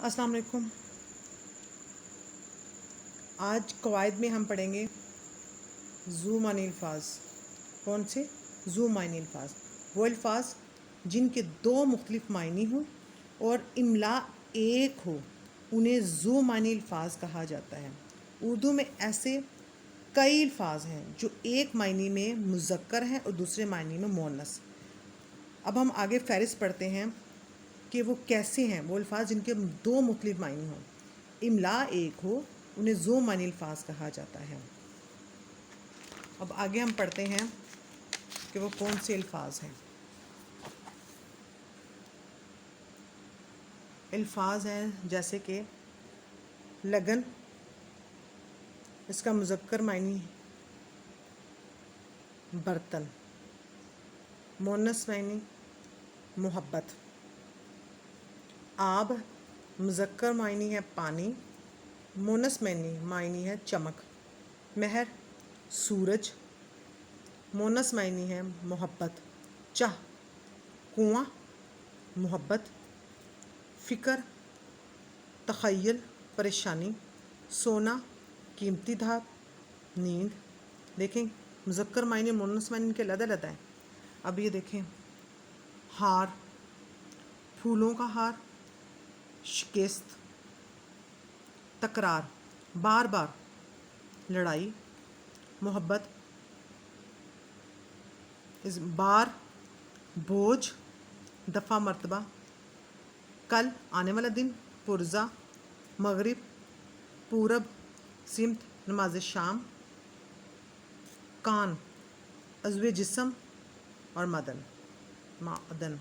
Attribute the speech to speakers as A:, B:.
A: السلام علیکم۔ آج قواعد میں ہم پڑھیں گے ذو معنی الفاظ۔ کون سے؟ ذو معنی الفاظ، وہ الفاظ جن کے دو مختلف معنی ہوں اور املا ایک ہو، انہیں ذو معنی الفاظ کہا جاتا ہے۔ اردو میں ایسے کئی الفاظ ہیں جو ایک معنی میں مذکر ہیں اور دوسرے معنی میں مؤنث۔ اب ہم آگے فہرست پڑھتے ہیں کہ وہ کیسے ہیں وہ الفاظ جن کے دو مختلف معنی ہوں، املا ایک ہو، انہیں ذو معنی الفاظ کہا جاتا ہے۔ اب آگے ہم پڑھتے ہیں کہ وہ کون سے الفاظ ہیں۔ الفاظ ہیں جیسے کہ لگن، اس کا مذکر معنی برتن، مؤنث معنی محبت۔ آب، مذکر معنی ہے پانی، مؤنث معنی ہے چمک۔ مہر، سورج، مؤنث معنی ہے محبت۔ چاہ، کنواں، محبت۔ فکر، تخیل، پریشانی۔ سونا، قیمتی دھات، نیند۔ دیکھیں مذکر معنی مؤنث معنی کے علیحدہ علیحدہ ہیں۔ اب یہ دیکھیں، ہار، پھولوں کا ہار، شکست، تکرار، بار بار، لڑائی، محبت، بار، بوجھ، دفعہ مرتبہ، کل، آنے والا دن، پرزہ، مغرب، پورب، سمت، نماز شام، کان، عضو جسم اور معدن۔